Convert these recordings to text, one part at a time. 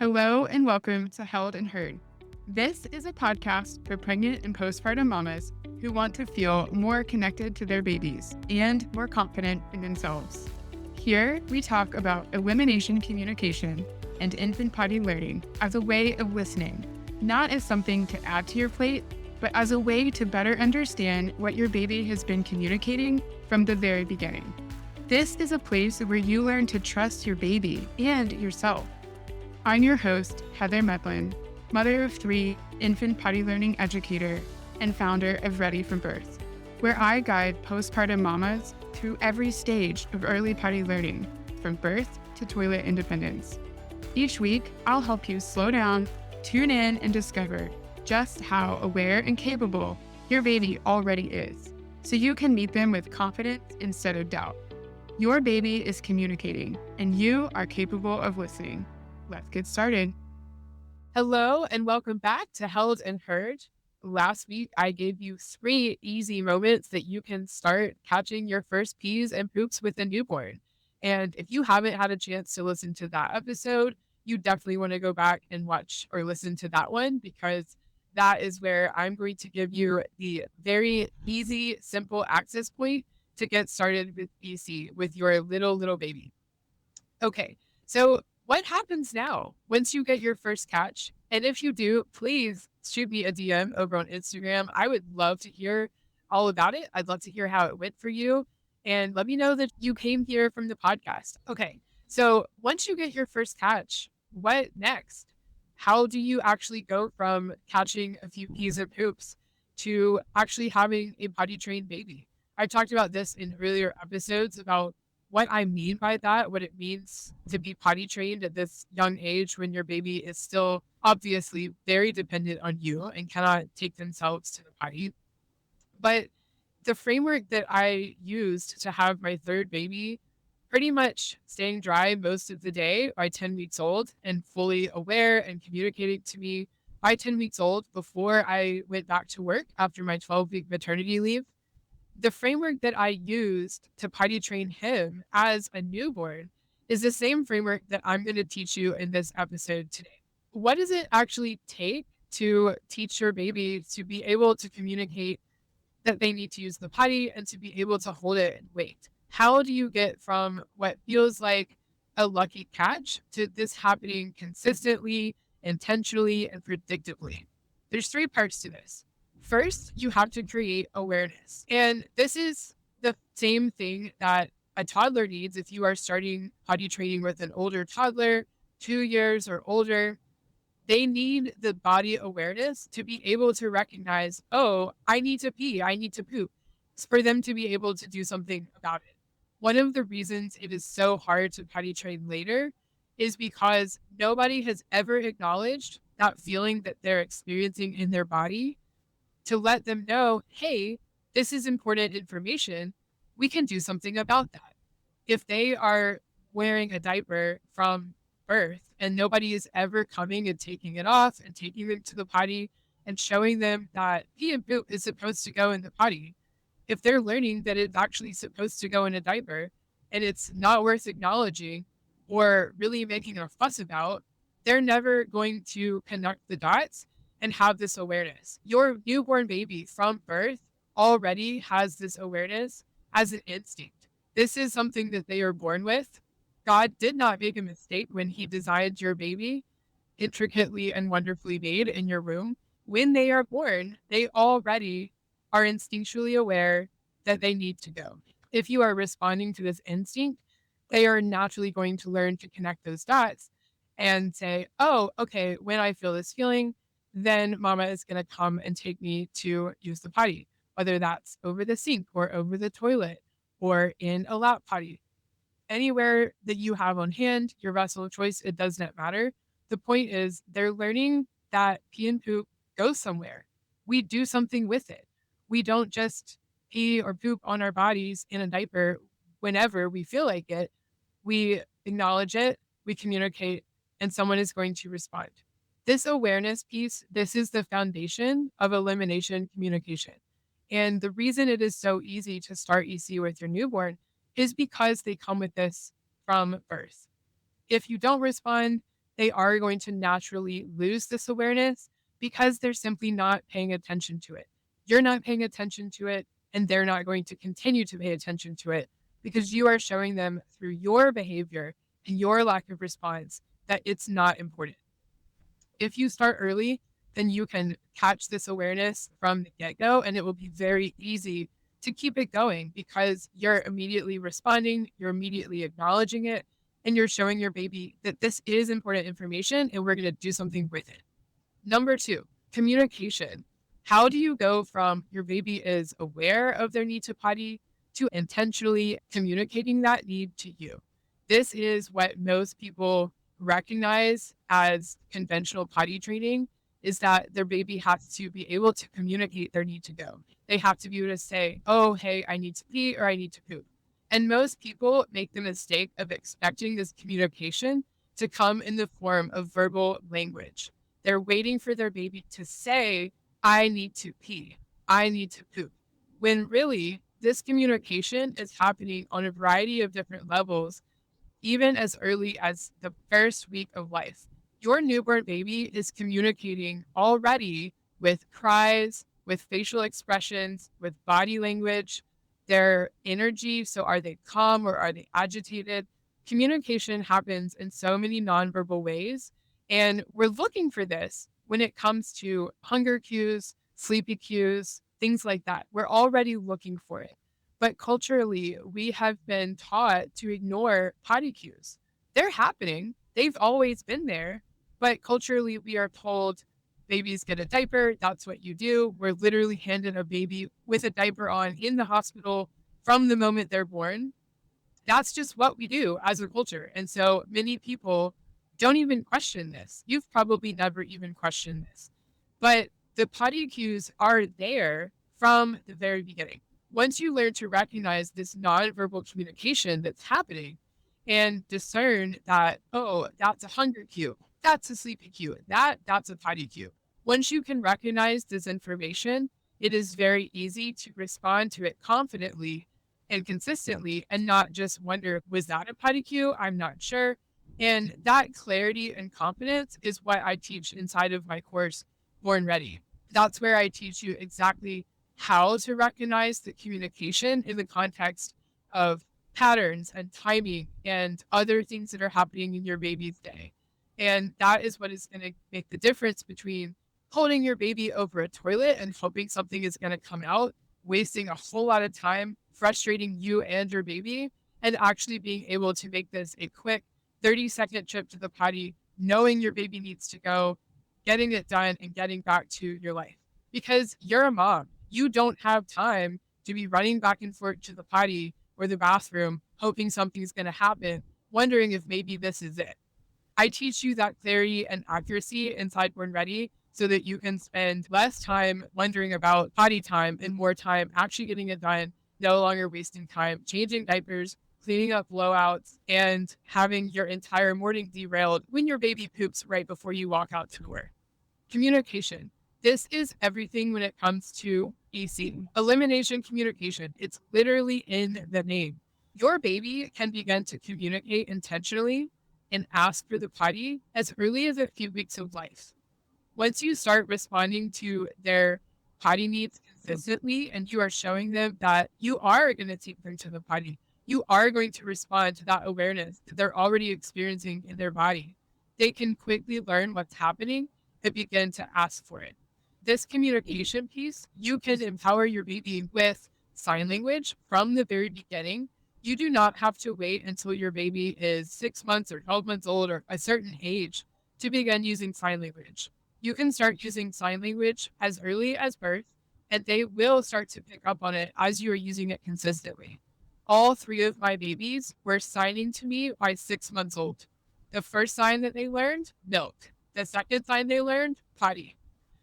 Hello and welcome to Held and Heard. This is a podcast for pregnant and postpartum mamas who want to feel more connected to their babies and more confident in themselves. Here, we talk about elimination communication and infant potty learning as a way of listening, not as something to add to your plate, but as a way to better understand what your baby has been communicating from the very beginning. This is a place where you learn to trust your baby and yourself. I'm your host, Heather Medlin, mother of 3, infant potty learning educator, and founder of Ready from Birth, where I guide postpartum mamas through every stage of early potty learning, from birth to toilet independence. Each week, I'll help you slow down, tune in, and discover just how aware and capable your baby already is, so you can meet them with confidence instead of doubt. Your baby is communicating, and you are capable of listening. Let's get started. Hello and welcome back to Held and Heard. Last week, I gave you 3 easy moments that you can start catching your first pees and poops with a newborn. And if you haven't had a chance to listen to that episode, you definitely want to go back and watch or listen to that one, because that is where I'm going to give you the very easy, simple access point to get started with PC with your little baby. Okay, so what happens now once you get your first catch? And if you do, please shoot me a DM over on Instagram. I would love to hear all about it. I'd love to hear how it went for you. And let me know that you came here from the podcast. Okay, so once you get your first catch, what next? How do you actually go from catching a few peas and poops to actually having a potty trained baby? I talked about this in earlier episodes about what I mean by that, what it means to be potty trained at this young age when your baby is still obviously very dependent on you and cannot take themselves to the potty. But the framework that I used to have my third baby pretty much staying dry most of the day by 10 weeks old and fully aware and communicating to me by 10 weeks old before I went back to work after my 12-week maternity leave. The framework that I used to potty train him as a newborn is the same framework that I'm going to teach you in this episode today. What does it actually take to teach your baby to be able to communicate that they need to use the potty and to be able to hold it and wait? How do you get from what feels like a lucky catch to this happening consistently, intentionally, and predictably? There's 3 parts to this. First, you have to create awareness. And this is the same thing that a toddler needs if you are starting potty training with an older toddler, 2 years or older. They need the body awareness to be able to recognize, oh, I need to pee, I need to poop. It's for them to be able to do something about it. One of the reasons it is so hard to potty train later is because nobody has ever acknowledged that feeling that they're experiencing in their body to let them know, hey, this is important information. We can do something about that. If they are wearing a diaper from birth and nobody is ever coming and taking it off and taking them to the potty and showing them that pee and poop is supposed to go in the potty, if they're learning that it's actually supposed to go in a diaper and it's not worth acknowledging or really making a fuss about, they're never going to connect the dots and have this awareness. Your newborn baby from birth already has this awareness as an instinct. This is something that they are born with. God did not make a mistake when he designed your baby intricately and wonderfully made in your womb. When they are born, they already are instinctually aware that they need to go. If you are responding to this instinct, they are naturally going to learn to connect those dots and say, oh, okay, when I feel this feeling, then mama is going to come and take me to use the potty, whether that's over the sink or over the toilet or in a lap potty. Anywhere that you have on hand, your vessel of choice, it does not matter. The point is they're learning that pee and poop goes somewhere. We do something with it. We don't just pee or poop on our bodies in a diaper whenever we feel like it. We acknowledge it, we communicate, and someone is going to respond. This awareness piece, this is the foundation of elimination communication. And the reason it is so easy to start EC with your newborn is because they come with this from birth. If you don't respond, they are going to naturally lose this awareness because they're simply not paying attention to it. You're not paying attention to it, and they're not going to continue to pay attention to it because you are showing them through your behavior and your lack of response that it's not important. If you start early, then you can catch this awareness from the get go, and it will be very easy to keep it going because you're immediately responding, you're immediately acknowledging it, and you're showing your baby that this is important information and we're going to do something with it. Number two, communication. How do you go from your baby is aware of their need to potty to intentionally communicating that need to you? This is what most people recognize as conventional potty training is that their baby has to be able to communicate their need to go. They have to be able to say, oh, hey, I need to pee or I need to poop. And most people make the mistake of expecting this communication to come in the form of verbal language. They're waiting for their baby to say, I need to pee, I need to poop. When really, this communication is happening on a variety of different levels even as early as the first week of life. Your newborn baby is communicating already with cries, with facial expressions, with body language, their energy. So, are they calm or are they agitated? Communication happens in so many nonverbal ways. And we're looking for this when it comes to hunger cues, sleepy cues, things like that. We're already looking for it. But culturally, we have been taught to ignore potty cues. They're happening, they've always been there. But culturally, we are told babies get a diaper. That's what you do. We're literally handed a baby with a diaper on in the hospital from the moment they're born. That's just what we do as a culture. And so many people don't even question this. You've probably never even questioned this. But the potty cues are there from the very beginning. Once you learn to recognize this nonverbal communication that's happening and discern that, oh, that's a hunger cue, that's a sleepy cue, that's a potty cue. Once you can recognize this information, it is very easy to respond to it confidently and consistently and not just wonder, was that a potty cue? I'm not sure. And that clarity and confidence is what I teach inside of my course, Born Ready. That's where I teach you exactly how to recognize the communication in the context of patterns and timing and other things that are happening in your baby's day. And that is what is going to make the difference between holding your baby over a toilet and hoping something is going to come out, wasting a whole lot of time, frustrating you and your baby, and actually being able to make this a quick 30-second trip to the potty, knowing your baby needs to go, getting it done, and getting back to your life. Because you're a mom. You don't have time to be running back and forth to the potty or the bathroom, hoping something's going to happen, wondering if maybe this is it. I teach you that clarity and accuracy inside Born Ready so that you can spend less time wondering about potty time and more time actually getting it done, no longer wasting time changing diapers, cleaning up blowouts, and having your entire morning derailed when your baby poops right before you walk out to work. Communication. This is everything when it comes to EC. Elimination communication. It's literally in the name. Your baby can begin to communicate intentionally and ask for the potty as early as a few weeks of life. Once you start responding to their potty needs consistently and you are showing them that you are going to take them to the potty, you are going to respond to that awareness that they're already experiencing in their body, they can quickly learn what's happening and begin to ask for it. This communication piece, you can empower your baby with sign language from the very beginning. You do not have to wait until your baby is 6 months or 12 months old or a certain age to begin using sign language. You can start using sign language as early as birth, and they will start to pick up on it as you are using it consistently. All three of my babies were signing to me by 6 months old. The first sign that they learned, milk. The second sign they learned, potty.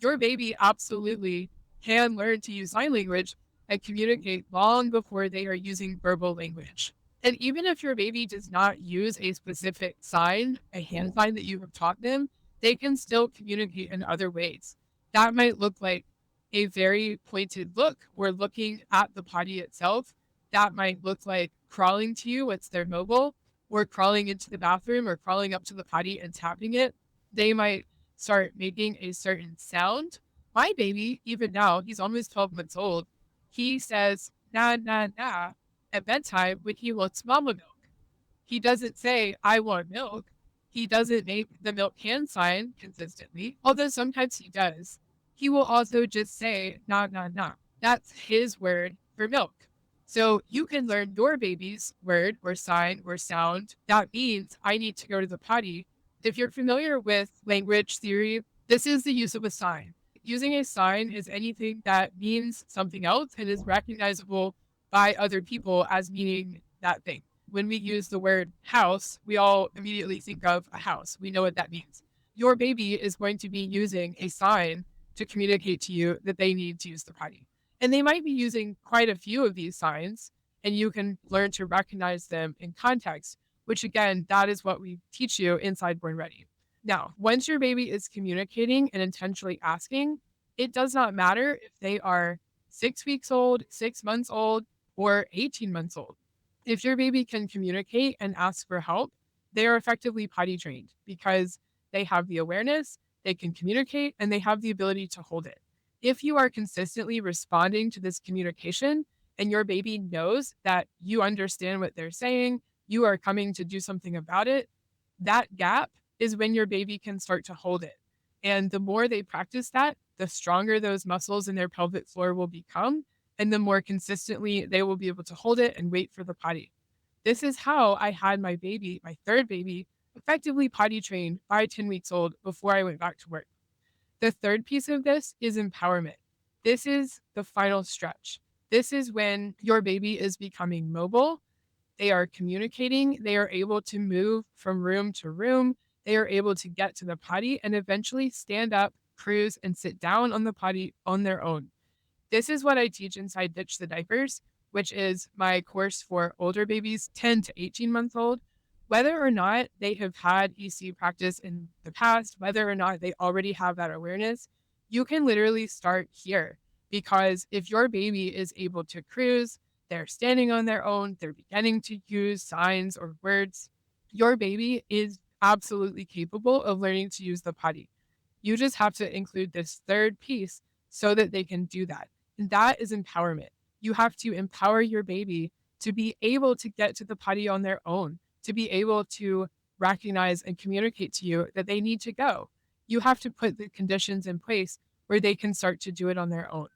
Your baby absolutely can learn to use sign language and communicate long before they are using verbal language. And even if your baby does not use a specific sign, a hand sign that you have taught them, they can still communicate in other ways. That might look like a very pointed look or looking at the potty itself. That might look like crawling to you, it's their mobile, or crawling into the bathroom or crawling up to the potty and tapping it, they might start making a certain sound. My baby, even now, he's almost 12 months old. He says, na, na, na, at bedtime when he wants mama milk. He doesn't say, I want milk. He doesn't make the milk hand sign consistently, although sometimes he does. He will also just say, na, na, na. That's his word for milk. So you can learn your baby's word or sign or sound. That means I need to go to the potty. If you're familiar with language theory, this is the use of a sign. Using a sign is anything that means something else and is recognizable by other people as meaning that thing. When we use the word house, we all immediately think of a house. We know what that means. Your baby is going to be using a sign to communicate to you that they need to use the potty. And they might be using quite a few of these signs, and you can learn to recognize them in context, which again, that is what we teach you inside Born Ready. Now, once your baby is communicating and intentionally asking, it does not matter if they are 6 weeks old, 6 months old, or 18 months old. If your baby can communicate and ask for help, they are effectively potty trained because they have the awareness, they can communicate, and they have the ability to hold it. If you are consistently responding to this communication and your baby knows that you understand what they're saying, you are coming to do something about it, that gap is when your baby can start to hold it. And the more they practice that, the stronger those muscles in their pelvic floor will become, and the more consistently they will be able to hold it and wait for the potty. This is how I had my baby, my third baby, effectively potty trained by 10 weeks old before I went back to work. The third piece of this is empowerment. This is the final stretch. This is when your baby is becoming mobile. They are communicating. They are able to move from room to room. They are able to get to the potty and eventually stand up, cruise, and sit down on the potty on their own. This is what I teach inside Ditch the Diapers, which is my course for older babies, 10 to 18 months old. Whether or not they have had EC practice in the past, whether or not they already have that awareness, you can literally start here. Because if your baby is able to cruise, they're standing on their own, they're beginning to use signs or words, your baby is absolutely capable of learning to use the potty. You just have to include this third piece so that they can do that. And that is empowerment. You have to empower your baby to be able to get to the potty on their own, to be able to recognize and communicate to you that they need to go. You have to put the conditions in place where they can start to do it on their own.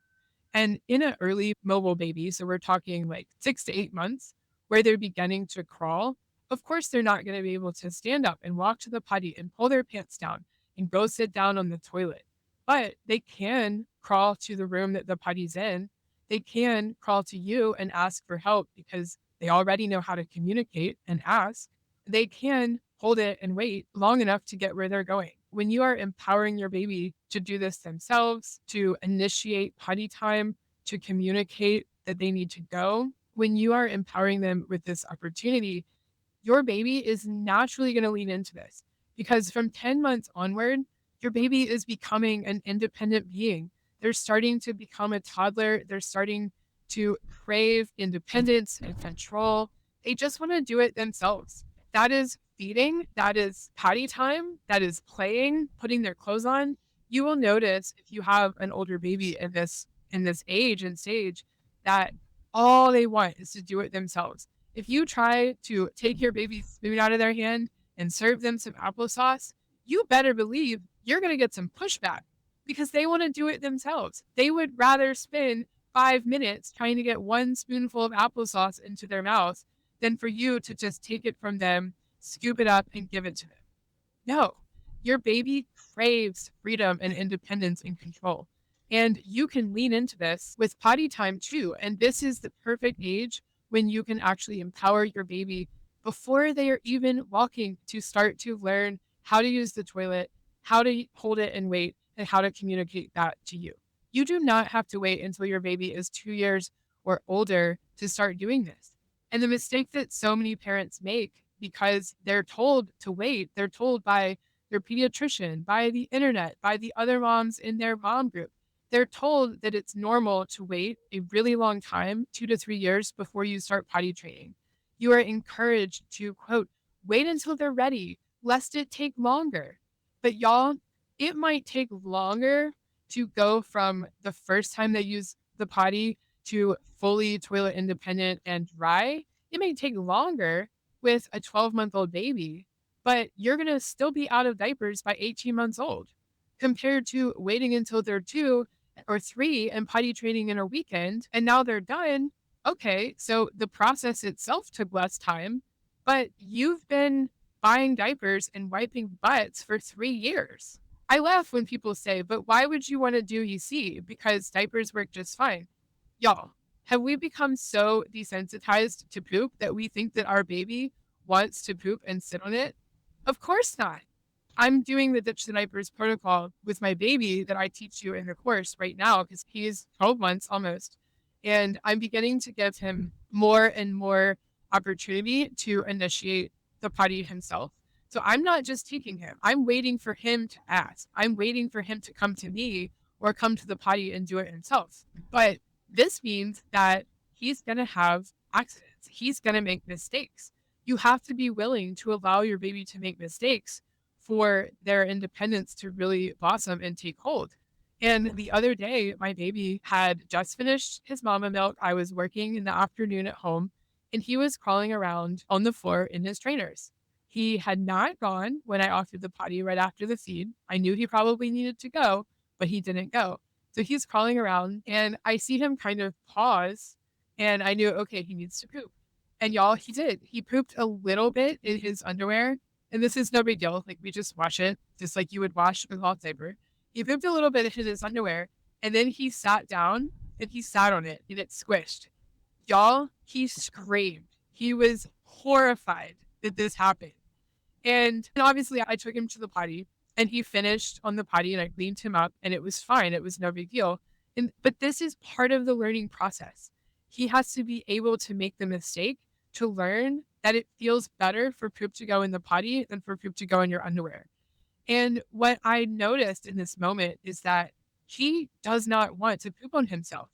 And in an early mobile baby, so we're talking like 6 to 8 months, where they're beginning to crawl, of course, they're not going to be able to stand up and walk to the potty and pull their pants down and go sit down on the toilet. But they can crawl to the room that the potty's in. They can crawl to you and ask for help because they already know how to communicate and ask. They can hold it and wait long enough to get where they're going. When you are empowering your baby to do this themselves, to initiate potty time, to communicate that they need to go, when you are empowering them with this opportunity, your baby is naturally going to lean into this because from 10 months onward, your baby is becoming an independent being. They're starting to become a toddler. They're starting to crave independence and control. They just want to do it themselves. That is feeding, that is potty time, that is playing, putting their clothes on. You will notice if you have an older baby in this age and stage that all they want is to do it themselves. If you try to take your baby's spoon out of their hand and serve them some applesauce, you better believe you're going to get some pushback because they want to do it themselves. They would rather spend 5 minutes trying to get one spoonful of applesauce into their mouth than for you to just take it from them, scoop it up, and give it to them. No, your baby craves freedom and independence and control. And you can lean into this with potty time too. And this is the perfect age when you can actually empower your baby before they are even walking to start to learn how to use the toilet, how to hold it and wait, and how to communicate that to you. You do not have to wait until your baby is 2 years or older to start doing this. And the mistake that so many parents make because they're told to wait, they're told by their pediatrician, by the internet, by the other moms in their mom group. They're told that it's normal to wait a really long time, 2 to 3 years before you start potty training. You are encouraged to, quote, Wait until they're ready, lest it take longer. But y'all, it might take longer to go from the first time they use the potty to fully toilet independent and dry. It may take longer with a 12-month-old baby, but you're going to still be out of diapers by 18 months old compared to waiting until they're 2 or 3 and potty training in a weekend. And now they're done. Okay, so the process itself took less time, but you've been buying diapers and wiping butts for 3 years. I laugh when people say, but why would you want to do EC? Because diapers work just fine. Y'all, have we become so desensitized to poop that we think that our baby wants to poop and sit on it? Of course not. I'm doing the ditch the diapers protocol with my baby that I teach you in the course right now because he's 12 months almost. And I'm beginning to give him more and more opportunity to initiate the potty himself. So I'm not just teaching him. I'm waiting for him to ask. I'm waiting for him to come to me or come to the potty and do it himself. But this means that he's going to have accidents. He's going to make mistakes. You have to be willing to allow your baby to make mistakes for their independence to really blossom and take hold. And the other day, my baby had just finished his mama milk. I was working in the afternoon at home, and he was crawling around on the floor in his trainers. He had not gone when I offered the potty right after the feed. I knew he probably needed to go, but he didn't go. So he's crawling around, and I see him kind of pause, and I knew, okay, he needs to poop. And y'all, he did. He pooped a little bit in his underwear, and this is no big deal. Like, we just wash it, just like you would wash a cloth diaper. He pooped a little bit in his underwear, and then he sat down, and he sat on it, and it squished. Y'all, he screamed. He was horrified that this happened. And obviously, I took him to the potty, and he finished on the potty, and I cleaned him up, and it was fine. It was no big deal. But this is part of the learning process. He has to be able to make the mistake to learn that it feels better for poop to go in the potty than for poop to go in your underwear. And what I noticed in this moment is that he does not want to poop on himself.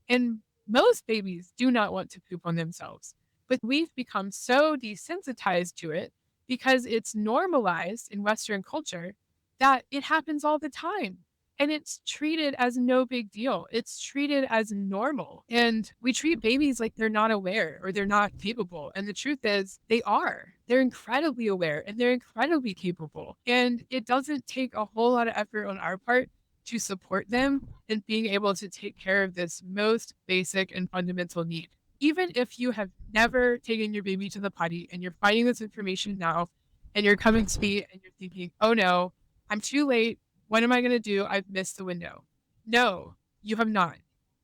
And most babies do not want to poop on themselves. But we've become so desensitized to it because it's normalized in Western culture that it happens all the time. And it's treated as no big deal. It's treated as normal. And we treat babies like they're not aware or they're not capable. And the truth is, they are. They're incredibly aware and they're incredibly capable. And it doesn't take a whole lot of effort on our part to support them in being able to take care of this most basic and fundamental need. Even if you have never taken your baby to the potty and you're finding this information now and you're coming to me and you're thinking, oh no, I'm too late. What am I going to do? I've missed the window. No, you have not.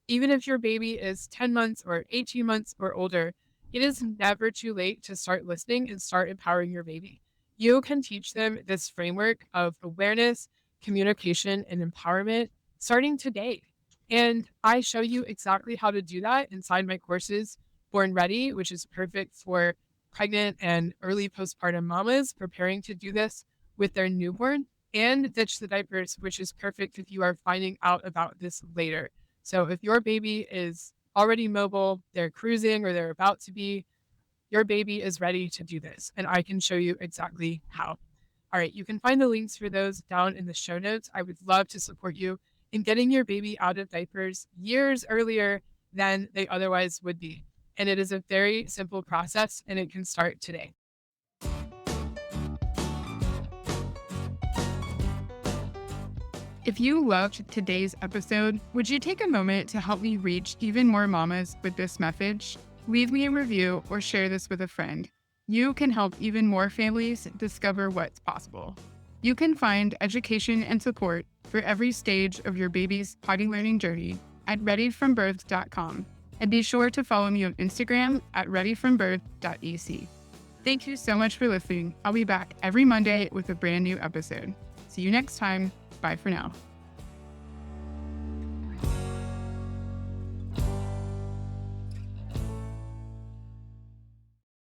Even if your baby is 10 months or 18 months or older, it is never too late to start listening and start empowering your baby. You can teach them this framework of awareness, communication, and empowerment starting today. And I show you exactly how to do that inside my courses, Born Ready, which is perfect for pregnant and early postpartum mamas preparing to do this with their newborn, and Ditch the Diapers, which is perfect if you are finding out about this later. So if your baby is already mobile, they're cruising, or they're about to be, your baby is ready to do this. And I can show you exactly how. All right, you can find the links for those down in the show notes. I would love to support you in getting your baby out of diapers years earlier than they otherwise would be. And it is a very simple process, and it can start today. If you loved today's episode, would you take a moment to help me reach even more mamas with this message? Leave me a review or share this with a friend. You can help even more families discover what's possible. You can find education and support for every stage of your baby's potty learning journey at readyfrombirth.com. And be sure to follow me on Instagram at readyfrombirth.ec. Thank you so much for listening. I'll be back every Monday with a brand new episode. See you next time. Bye for now.